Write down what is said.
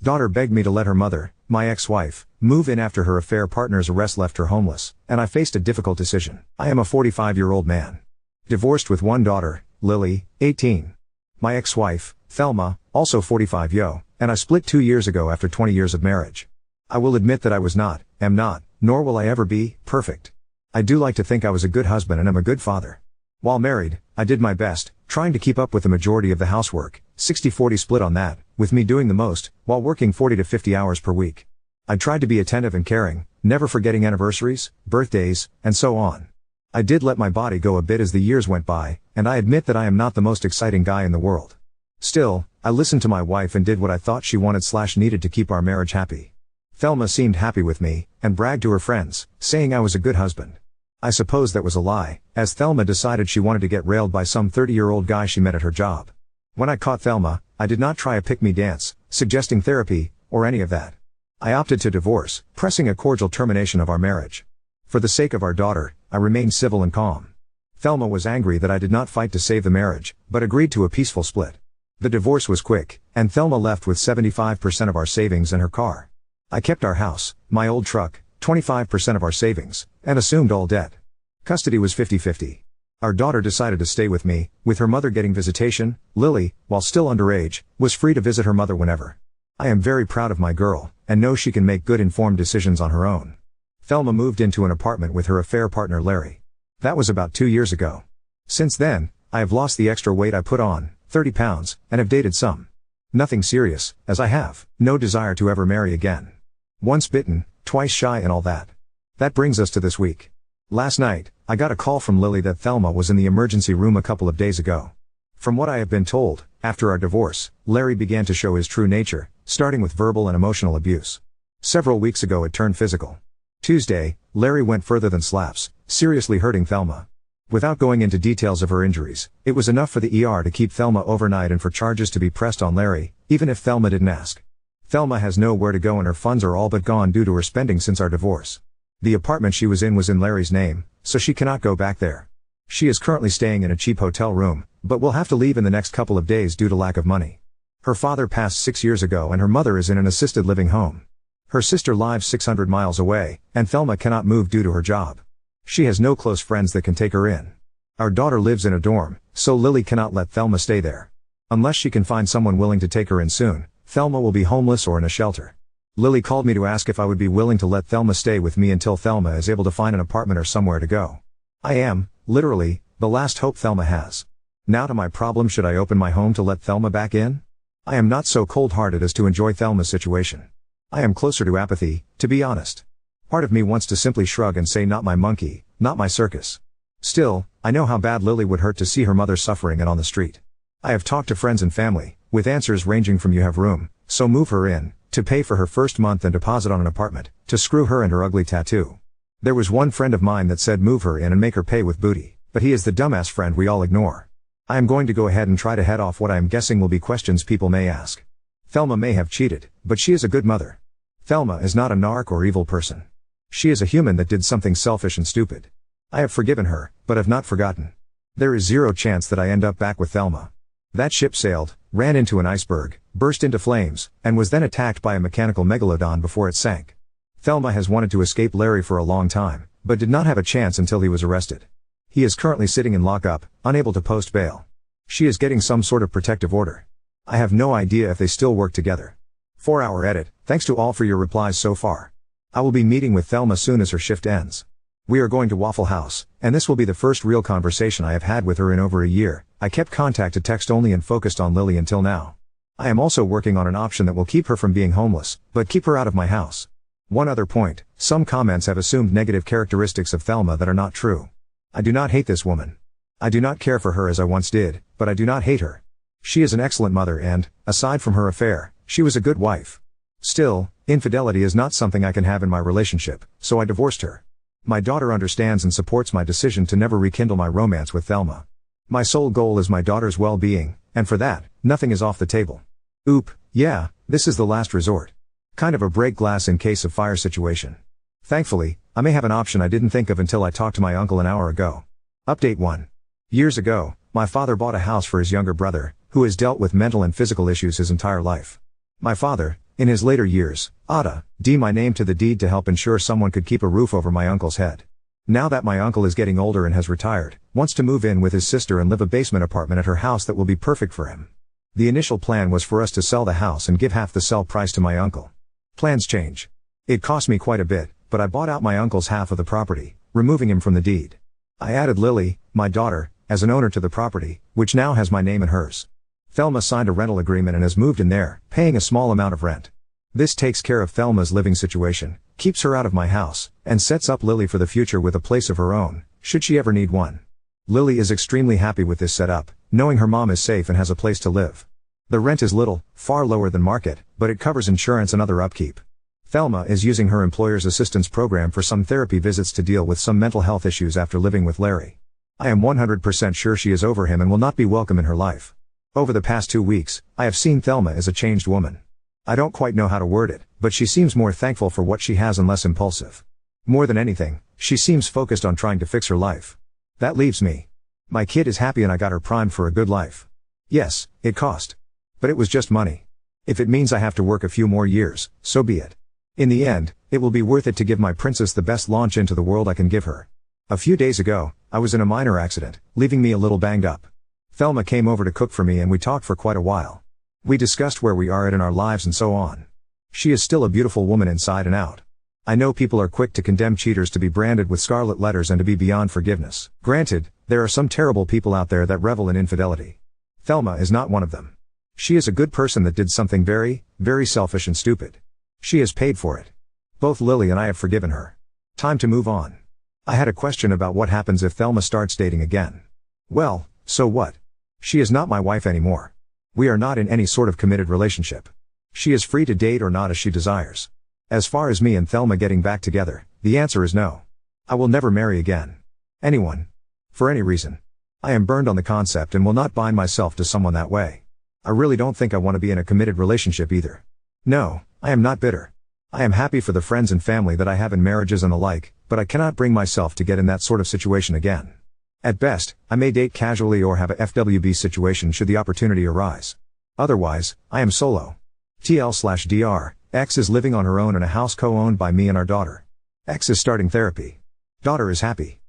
Daughter begged me to let her mother, my ex-wife, move in after her affair partner's arrest left her homeless, and I faced a difficult decision. I am a 45-year-old man. Divorced with one daughter, Lily, 18. My ex-wife, Thelma, also 45 and I split 2 years ago after 20 years of marriage. I will admit that I was not, am not, nor will I ever be, perfect. I do like to think I was a good husband and am a good father. While married, I did my best, trying to keep up with the majority of the housework, 60-40 split on that, with me doing the most, while working 40 to 50 hours per week. I tried to be attentive and caring, never forgetting anniversaries, birthdays, and so on. I did let my body go a bit as the years went by, and I admit that I am not the most exciting guy in the world. Still, I listened to my wife and did what I thought she wanted/needed to keep our marriage happy. Thelma seemed happy with me, and bragged to her friends, saying I was a good husband. I suppose that was a lie, as Thelma decided she wanted to get railed by some 30-year-old guy she met at her job. When I caught Thelma, I did not try a pick-me dance, suggesting therapy, or any of that. I opted to divorce, pressing a cordial termination of our marriage. For the sake of our daughter, I remained civil and calm. Thelma was angry that I did not fight to save the marriage, but agreed to a peaceful split. The divorce was quick, and Thelma left with 75% of our savings and her car. I kept our house, my old truck, 25% of our savings, and assumed all debt. Custody was 50-50. Our daughter decided to stay with me, with her mother getting visitation. Lily, while still underage, was free to visit her mother whenever. I am very proud of my girl, and know she can make good informed decisions on her own. Thelma moved into an apartment with her affair partner Larry. That was about 2 years ago. Since then, I have lost the extra weight I put on, 30 pounds, and have dated some. Nothing serious, as I have no desire to ever marry again. Once bitten, twice shy and all that. That brings us to this week. Last night, I got a call from Lily that Thelma was in the emergency room a couple of days ago. From what I have been told, after our divorce, Larry began to show his true nature, starting with verbal and emotional abuse. Several weeks ago it turned physical. Tuesday, Larry went further than slaps, seriously hurting Thelma. Without going into details of her injuries, it was enough for the ER to keep Thelma overnight and for charges to be pressed on Larry, even if Thelma didn't ask. Thelma has nowhere to go and her funds are all but gone due to her spending since our divorce. The apartment she was in was in Larry's name, so she cannot go back there. She is currently staying in a cheap hotel room, but will have to leave in the next couple of days due to lack of money. Her father passed 6 years ago and her mother is in an assisted living home. Her sister lives 600 miles away, and Thelma cannot move due to her job. She has no close friends that can take her in. Our daughter lives in a dorm, so Lily cannot let Thelma stay there. Unless she can find someone willing to take her in soon, Thelma will be homeless or in a shelter. Lily called me to ask if I would be willing to let Thelma stay with me until Thelma is able to find an apartment or somewhere to go. I am, literally, the last hope Thelma has. Now to my problem: should I open my home to let Thelma back in? I am not so cold-hearted as to enjoy Thelma's situation. I am closer to apathy, to be honest. Part of me wants to simply shrug and say not my monkey, not my circus. Still, I know how bad Lily would hurt to see her mother suffering and on the street. I have talked to friends and family, with answers ranging from you have room, so move her in, to pay for her first month and deposit on an apartment, to screw her and her ugly tattoo. There was one friend of mine that said move her in and make her pay with booty, but he is the dumbass friend we all ignore. I am going to go ahead and try to head off what I am guessing will be questions people may ask. Thelma may have cheated, but she is a good mother. Thelma is not a narc or evil person. She is a human that did something selfish and stupid. I have forgiven her, but have not forgotten. There is zero chance that I end up back with Thelma. That ship sailed, ran into an iceberg, burst into flames, and was then attacked by a mechanical megalodon before it sank. Thelma has wanted to escape Larry for a long time, but did not have a chance until he was arrested. He is currently sitting in lockup, unable to post bail. She is getting some sort of protective order. I have no idea if they still work together. 4-hour edit. Thanks to all for your replies so far. I will be meeting with Thelma soon as her shift ends. We are going to Waffle House, and this will be the first real conversation I have had with her in over a year. I kept contact to text only and focused on Lily until now. I am also working on an option that will keep her from being homeless, but keep her out of my house. One other point: some comments have assumed negative characteristics of Thelma that are not true. I do not hate this woman. I do not care for her as I once did, but I do not hate her. She is an excellent mother and, aside from her affair, she was a good wife. Still, infidelity is not something I can have in my relationship, so I divorced her. My daughter understands and supports my decision to never rekindle my romance with Thelma. My sole goal is my daughter's well-being, and for that, nothing is off the table. Yeah, this is the last resort. Kind of a break glass in case of fire situation. Thankfully, I may have an option I didn't think of until I talked to my uncle an hour ago. Update 1. Years ago, my father bought a house for his younger brother, who has dealt with mental and physical issues his entire life. My father, In his later years, Ada, D my name to the deed to help ensure someone could keep a roof over my uncle's head. Now that my uncle is getting older and has retired, wants to move in with his sister and live a basement apartment at her house that will be perfect for him. The initial plan was for us to sell the house and give half the sell price to my uncle. Plans change. It cost me quite a bit, but I bought out my uncle's half of the property, removing him from the deed. I added Lily, my daughter, as an owner to the property, which now has my name and hers. Thelma signed a rental agreement and has moved in there, paying a small amount of rent. This takes care of Thelma's living situation, keeps her out of my house, and sets up Lily for the future with a place of her own, should she ever need one. Lily is extremely happy with this setup, knowing her mom is safe and has a place to live. The rent is little, far lower than market, but it covers insurance and other upkeep. Thelma is using her employer's assistance program for some therapy visits to deal with some mental health issues after living with Larry. I am 100% sure she is over him and will not be welcome in her life. Over the past 2 weeks, I have seen Thelma as a changed woman. I don't quite know how to word it, but she seems more thankful for what she has and less impulsive. More than anything, she seems focused on trying to fix her life. That leaves me. My kid is happy and I got her primed for a good life. Yes, it cost. But it was just money. If it means I have to work a few more years, so be it. In the end, it will be worth it to give my princess the best launch into the world I can give her. A few days ago, I was in a minor accident, leaving me a little banged up. Thelma came over to cook for me and we talked for quite a while. We discussed where we are at in our lives and so on. She is still a beautiful woman inside and out. I know people are quick to condemn cheaters to be branded with scarlet letters and to be beyond forgiveness. Granted, there are some terrible people out there that revel in infidelity. Thelma is not one of them. She is a good person that did something very, very selfish and stupid. She has paid for it. Both Lily and I have forgiven her. Time to move on. I had a question about what happens if Thelma starts dating again. Well, so what? She is not my wife anymore. We are not in any sort of committed relationship. She is free to date or not as she desires. As far as me and Thelma getting back together, the answer is no. I will never marry again. Anyone. For any reason. I am burned on the concept and will not bind myself to someone that way. I really don't think I want to be in a committed relationship either. No, I am not bitter. I am happy for the friends and family that I have in marriages and the like, but I cannot bring myself to get in that sort of situation again. At best, I may date casually or have a FWB situation should the opportunity arise. Otherwise, I am solo. TL/DR, X is living on her own in a house co-owned by me and our daughter. X is starting therapy. Daughter is happy.